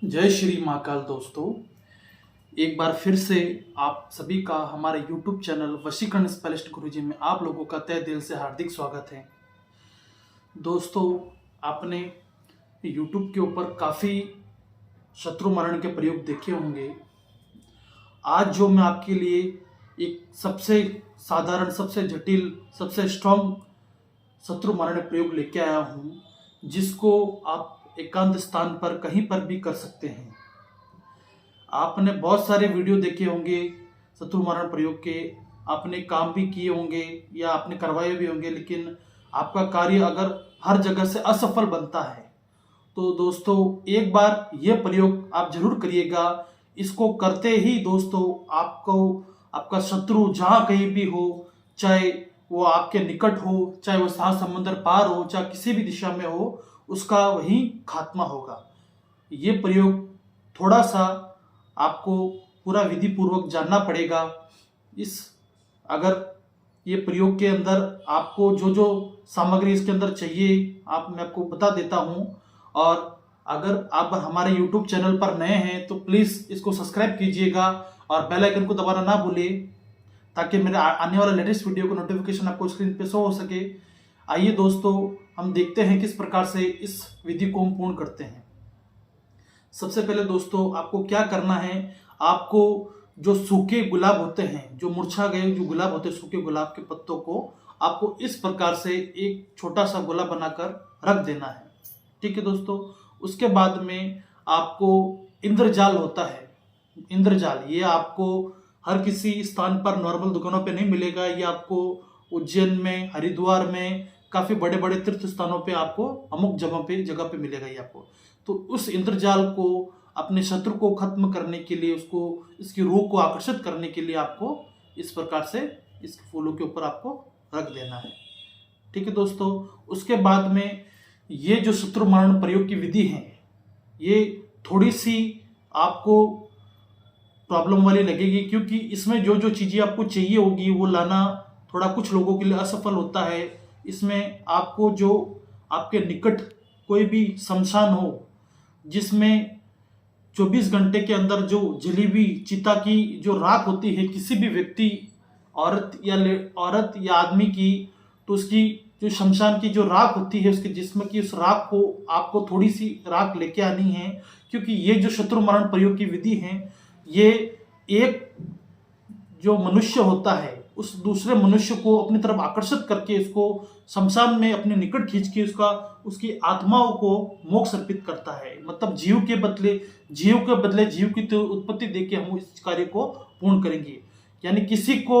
जय श्री महाकाल दोस्तों। एक बार फिर से आप सभी का हमारे YouTube चैनल वशीकरण स्पेशलिस्ट गुरुजी में आप लोगों का तहे दिल से हार्दिक स्वागत है। दोस्तों, आपने YouTube के ऊपर काफ़ी शत्रु मरण के प्रयोग देखे होंगे। आज जो मैं आपके लिए एक सबसे साधारण, सबसे जटिल, सबसे स्ट्रॉन्ग शत्रु मरण प्रयोग लेके आया हूँ, जिसको आप एकांत स्थान पर कहीं पर भी कर सकते हैं। आपने बहुत सारे वीडियो देखे होंगे शत्रु मरण प्रयोग के, आपने काम भी किए होंगे या आपने करवाए भी होंगे, लेकिन आपका कार्य अगर हर जगह से असफल बनता है तो दोस्तों एक बार यह प्रयोग आप जरूर करिएगा। इसको करते ही दोस्तों आपको आपका शत्रु जहाँ कहीं भी हो, चाहे वो आपके निकट हो, चाहे वो 7 समुंदर पार हो, चाहे किसी भी दिशा में हो, उसका वहीं खात्मा होगा। ये प्रयोग थोड़ा सा आपको पूरा विधि पूर्वक जानना पड़ेगा। इस अगर ये प्रयोग के अंदर आपको जो जो सामग्री इसके अंदर चाहिए मैं आपको बता देता हूँ। और अगर आप हमारे YouTube चैनल पर नए हैं तो प्लीज़ इसको सब्सक्राइब कीजिएगा और बेल आइकन को दबाना ना भूलिए, ताकि मेरे आने वाला लेटेस्ट वीडियो का नोटिफिकेशन आपको स्क्रीन पे शो हो सके। आइए दोस्तों, हम देखते हैं किस प्रकार से इस विधि को हम पूर्ण करते हैं। सबसे पहले दोस्तों आपको क्या करना है, आपको जो सूखे गुलाब होते हैं, जो मुरझा गए जो गुलाब होते हैं, सूखे गुलाब के पत्तों को आपको इस प्रकार से एक छोटा सा गोला बनाकर रख देना है। ठीक है दोस्तों। उसके बाद में आपको इंद्रजाल होता है, इंद्रजाल ये आपको हर किसी स्थान पर नॉर्मल दुकानों पे नहीं मिलेगा। ये आपको उज्जैन में, हरिद्वार में, काफ़ी बड़े बड़े तीर्थ स्थानों पे आपको अमुक जगह पे मिलेगा ये आपको। तो उस इंद्रजाल को अपने शत्रु को खत्म करने के लिए, उसको इसकी रूह को आकर्षित करने के लिए आपको इस प्रकार से इस फूलों के ऊपर आपको रख देना है। ठीक है दोस्तों। उसके बाद में ये जो शत्रु मरण प्रयोग की विधि है, ये थोड़ी सी आपको प्रॉब्लम वाली लगेगी, क्योंकि इसमें जो जो चीज़ें आपको चाहिए होगी वो लाना थोड़ा कुछ लोगों के लिए असफल होता है। इसमें आपको जो आपके निकट कोई भी शमशान हो, जिसमें 24 घंटे के अंदर जो जली हुई चिता की जो राख होती है किसी भी व्यक्ति, औरत या आदमी की, तो उसकी जो शमशान की जो राख होती है उसके जिस्म की, उस राख को आपको थोड़ी सी राख लेके आनी है। क्योंकि ये जो शत्रु मरण प्रयोग की विधि है, ये एक जो मनुष्य होता है उस दूसरे मनुष्य को अपनी तरफ आकर्षित करके इसको शमशान में अपने निकट खींच के उसकी आत्माओं को मोक्ष अर्पित करता है। मतलब जीव के बदले जीव की तो उत्पत्ति देके हम इस कार्य को पूर्ण करेंगे। यानी किसी को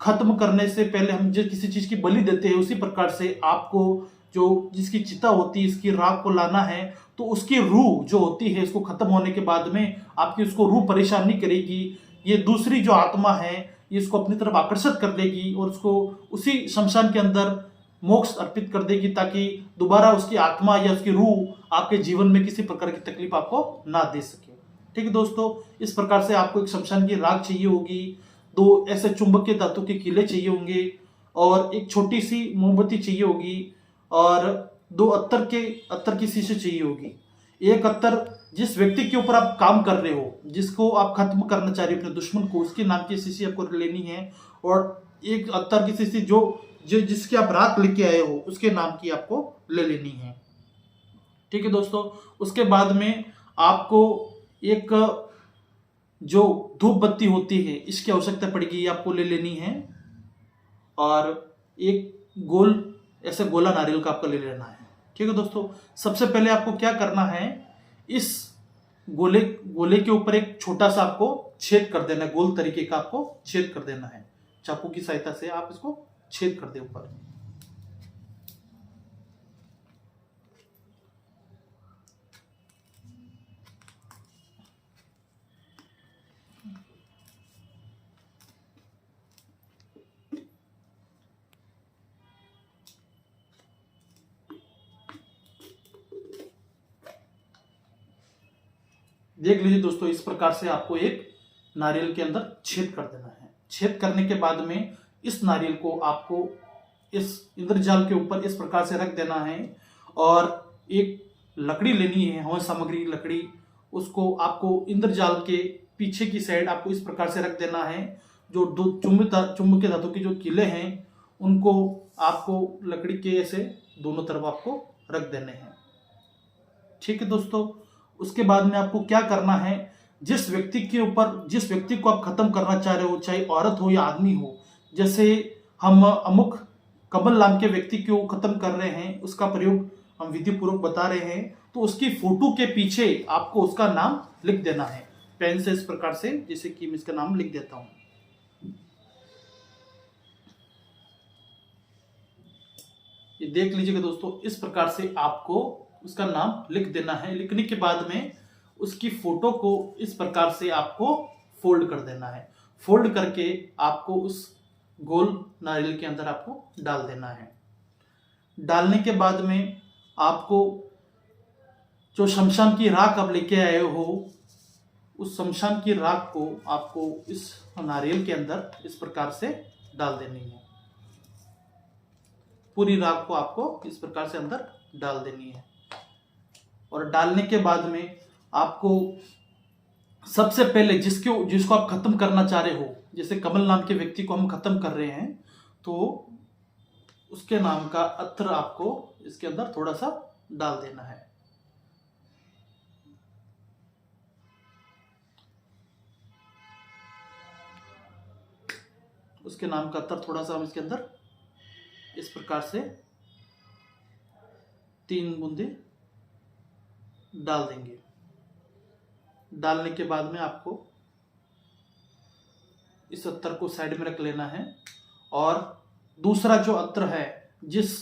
खत्म करने से पहले हम जो किसी चीज की बलि देते हैं, उसी प्रकार से आपको जो जिसकी चिता होती है इसकी राख को लाना है। तो उसकी रूह जो होती है, इसको खत्म होने के बाद में आपकी उसको रूह परेशान नहीं करेगी। ये दूसरी जो आत्मा है ये इसको अपनी तरफ आकर्षित कर देगी और उसको उसी शमशान के अंदर मोक्ष अर्पित कर देगी, ताकि दोबारा उसकी आत्मा या उसकी रूह आपके जीवन में किसी प्रकार की तकलीफ आपको ना दे सके। ठीक है दोस्तों। इस प्रकार से आपको एक शमशान की राख चाहिए होगी, 2 ऐसे चुंबकीय धातु के कीले चाहिए होंगे, और एक छोटी सी मोमबत्ती चाहिए होगी, और 2 अत्तर की शीशी चाहिए होगी। एक अत्तर जिस व्यक्ति के ऊपर आप काम कर रहे हो, जिसको आप खत्म करना चाह रहे हो, अपने दुश्मन को, उसके नाम की शीशी आपको लेनी है। और एक अत्तर की शीशी जो जिसकी आप राख लेके आए हो उसके नाम की आपको ले लेनी है। ठीक है दोस्तों। उसके बाद में आपको एक जो धूप बत्ती होती है इसकी आवश्यकता पड़ेगी, ये आपको ले लेनी है। और एक ऐसे गोला नारियल का आपको ले लेना है। ठीक है दोस्तों। सबसे पहले आपको क्या करना है, इस गोले के ऊपर एक छोटा सा आपको छेद कर देना है, गोल तरीके का आपको छेद कर देना है। चाकू की सहायता से आप इसको छेद कर दे ऊपर। देख लीजिए दोस्तों, इस प्रकार से आपको एक नारियल के अंदर छेद कर देना है। छेद करने के बाद में इस नारियल को आपको इस इंद्रजाल के ऊपर इस प्रकार से रख देना है। और एक लकड़ी लेनी है, हवन सामग्री की लकड़ी, उसको आपको इंद्रजाल के पीछे की साइड आपको इस प्रकार से रख देना है। जो दो चुंबकीय धातु के जो किले हैं उनको आपको लकड़ी के ऐसे दोनों तरफ आपको रख देने हैं। ठीक है दोस्तों, उसके बाद में आपको क्या करना है, जिस व्यक्ति को आप खत्म करना चाह रहे हो, चाहे औरत हो या आदमी हो, जैसे हम अमुक कमल नाम के व्यक्ति को खत्म कर रहे हैं, उसका प्रयोग हम विधि पूर्वक बता रहे हैं, तो उसकी फोटो के पीछे आपको उसका नाम लिख देना है पेन से, इस प्रकार से, जैसे कि मैं इसका नाम लिख देता हूं। ये देख लीजिएगा दोस्तों, इस प्रकार से आपको उसका नाम लिख देना है। लिखने के बाद में उसकी फोटो को इस प्रकार से आपको फोल्ड कर देना है। फोल्ड करके आपको उस गोल नारियल के अंदर आपको डाल देना है। डालने के बाद में आपको जो शमशान की राख आप लेके आए हो, उस शमशान की राख को आपको इस नारियल के अंदर इस प्रकार से डाल देनी है। पूरी राख को आपको इस प्रकार से अंदर डाल देनी है। और डालने के बाद में आपको सबसे पहले जिसको आप खत्म करना चाह रहे हो, जैसे कमल नाम के व्यक्ति को हम खत्म कर रहे हैं, तो उसके नाम का अत्र आपको इसके अंदर थोड़ा सा डाल देना है। उसके नाम का अत्र थोड़ा सा हम इसके अंदर इस प्रकार से 3 बूंदे डाल देंगे। डालने के बाद में आपको इस अत्तर को साइड में रख लेना है। और दूसरा जो अत्र है, जिस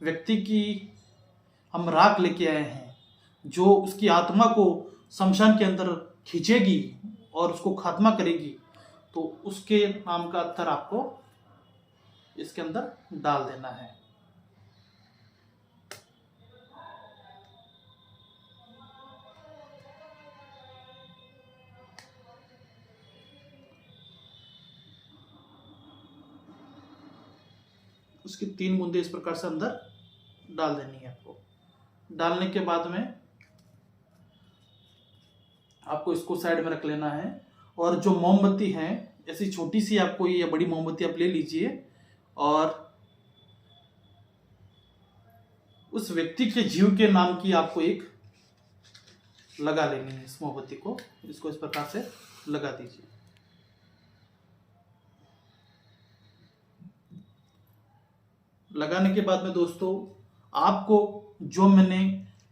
व्यक्ति की हम राख लेके आए हैं, जो उसकी आत्मा को शमशान के अंदर खींचेगी और उसको खात्मा करेगी, तो उसके नाम का अत्तर आपको इसके अंदर डाल देना है। उसकी 3 बूंदे इस प्रकार से अंदर डाल देनी है आपको। डालने के बाद में आपको इसको साइड में रख लेना है। और जो मोमबत्ती है, ऐसी छोटी सी आपको ये बड़ी मोमबत्ती आप ले लीजिए और उस व्यक्ति के जीव के नाम की आपको एक लगा लेनी है। इस मोमबत्ती को इसको इस प्रकार से लगा दीजिए। लगाने के बाद में दोस्तों, आपको जो मैंने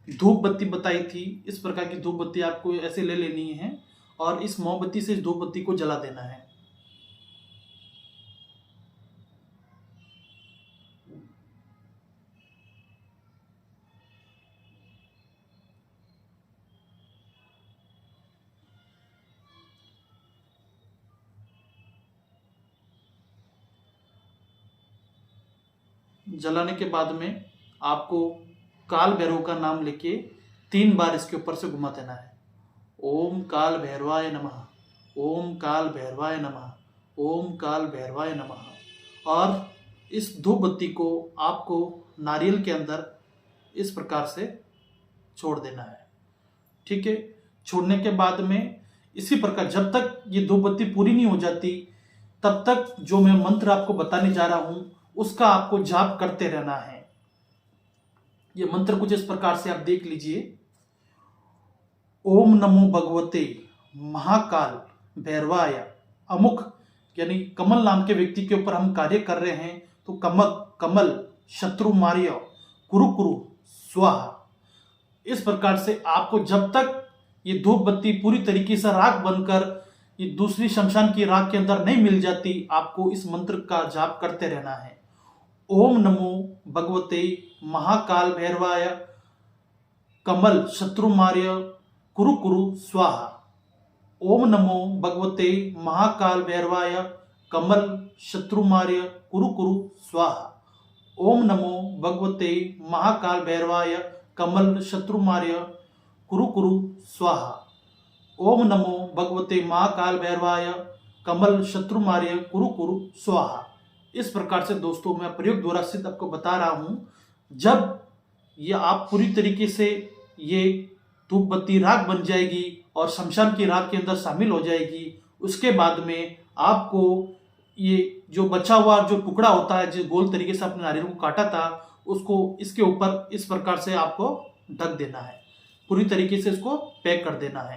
धूप बत्ती बताई थी, इस प्रकार की धूप बत्ती आपको ऐसे ले लेनी है और इस मोमबत्ती से इस धूप बत्ती को जला देना है। जलाने के बाद में आपको काल भैरव का नाम लेके 3 बार इसके ऊपर से घुमा देना है। ओम काल भैरवाय नमः, ओम काल भैरवाय नमः, ओम काल भैरवाय नमः। और इस धूप बत्ती को आपको नारियल के अंदर इस प्रकार से छोड़ देना है। ठीक है, छोड़ने के बाद में इसी प्रकार जब तक ये धूप बत्ती पूरी नहीं हो जाती, तब तक जो मैं मंत्र आपको बताने जा रहा हूं उसका आपको जाप करते रहना है। ये मंत्र कुछ इस प्रकार से आप देख लीजिए। ओम नमो भगवते महाकाल भैरवाय अमुक, यानी कमल नाम के व्यक्ति के ऊपर हम कार्य कर रहे हैं, तो कमल शत्रु मार्य कुरु कुरु स्वाहा। इस प्रकार से आपको जब तक ये धूप बत्ती पूरी तरीके से राख बनकर ये दूसरी शमशान की राख के अंदर नहीं मिल जाती, आपको इस मंत्र का जाप करते रहना है। ओम नमो भगवते महाकाल भैरवाय कमल शत्रुमार्य कुरु कुरु स्वाहा। ओम नमो भगवते महाकाल भैरवाय कमल शत्रुमार्य कुरु कुरु स्वाहा। ओम नमो भगवते महाकाल भैरवाय कमल शत्रुमार्य कुरु कुरु स्वाहा। ओम नमो भगवते महाकाल भैरवाय कमल शत्रुमार्य कुरु कुरु स्वाहा। इस प्रकार से दोस्तों मैं प्रयोग द्वारा सिद्ध आपको बता रहा हूं। जब ये आप पूरी तरीके से ये धूप बत्ती राख बन जाएगी और शमशान की राख के अंदर शामिल हो जाएगी। उसके बाद में आपको ये जो बचा हुआ जो टुकड़ा होता है, जो गोल तरीके से आपने नारियल को काटा था, उसको इसके ऊपर इस प्रकार से आपको ढक देना है, पूरी तरीके से इसको पैक कर देना है,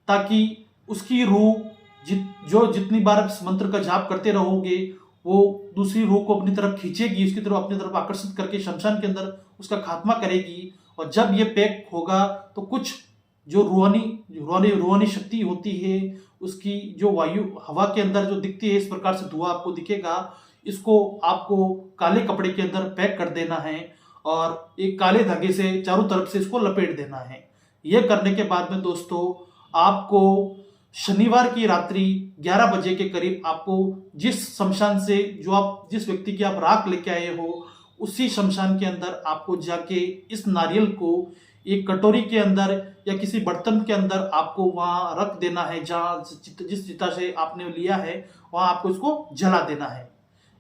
ताकि उसकी रूह जितनी बार इस मंत्र का जाप करते रहोगे वो दूसरी रूह को अपनी तरफ खींचेगी, उसकी तरफ अपनी तरफ आकर्षित करके शमशान के अंदर उसका खात्मा करेगी। और जब ये पैक होगा तो कुछ जो रूहानी शक्ति होती है, उसकी जो वायु हवा के अंदर जो दिखती है, इस प्रकार से धुआं आपको दिखेगा। इसको आपको काले कपड़े के अंदर पैक कर देना है और एक काले धागे से चारों तरफ से इसको लपेट देना है। यह करने के बाद में दोस्तों आपको शनिवार की रात्रि 11 बजे के करीब आपको जिस शमशान से जिस व्यक्ति की आप राख लेके आए हो, उसी शमशान के अंदर आपको जाके इस नारियल को एक कटोरी के अंदर या किसी बर्तन के अंदर आपको वहां रख देना है, जहां जिस चिता से आपने लिया है वहां आपको इसको जला देना है।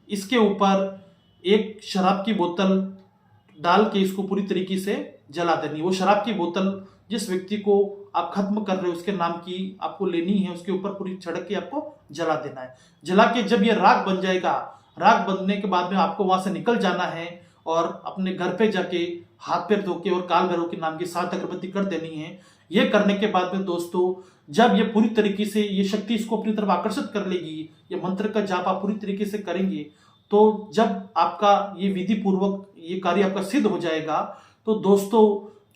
इसके ऊपर एक शराब की बोतल डाल के इसको पूरी तरीके से जला देनी। वो शराब की बोतल जिस व्यक्ति को आप खत्म कर रहे हो उसके नाम की आपको लेनी है, उसके ऊपर पूरी छिड़क के आपको जला देना है। जला के जब ये राख बन जाएगा, राख बनने के बाद में आपको वहां से निकल जाना है और अपने घर पे जाके हाथ पैर धो के और काल भैरव के नाम की 7 अगरबत्ती कर देनी है। ये करने के बाद में दोस्तों जब ये पूरी तरीके से ये शक्ति इसको अपनी तरफ आकर्षित कर लेगी, ये मंत्र का जाप आप पूरी तरीके से करेंगे, तो जब आपका ये विधि पूर्वक ये कार्य आपका सिद्ध हो जाएगा, तो दोस्तों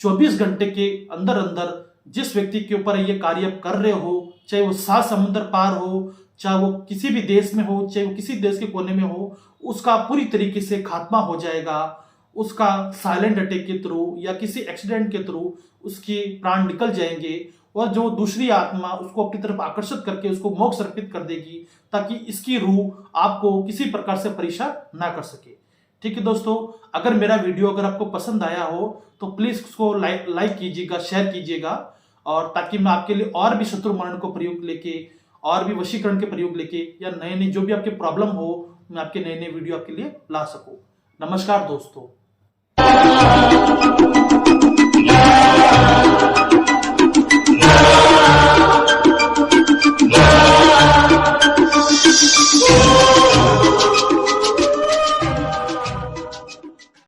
24 घंटे के अंदर अंदर जिस व्यक्ति के ऊपर ये कार्य आप कर रहे हो, चाहे वो 7 समुद्र पार हो, चाहे वो किसी भी देश में हो, चाहे वो किसी देश के कोने में हो, उसका पूरी तरीके से खात्मा हो जाएगा। उसका साइलेंट अटैक के थ्रू या किसी एक्सीडेंट के थ्रू उसके प्राण निकल जाएंगे और जो दूसरी आत्मा उसको अपनी तरफ आकर्षित करके उसको मोक्ष अर्पित कर देगी, ताकि इसकी रूह आपको किसी प्रकार से परेशान ना कर सके। ठीक है दोस्तों, अगर मेरा वीडियो अगर आपको पसंद आया हो तो प्लीज उसको लाइक कीजिएगा, शेयर कीजिएगा, और ताकि मैं आपके लिए और भी शत्रु मरण को प्रयोग लेके और भी वशीकरण के प्रयोग लेके या नए नए जो भी आपके प्रॉब्लम हो, मैं आपके नए नए वीडियो आपके लिए ला सकूं। नमस्कार दोस्तों।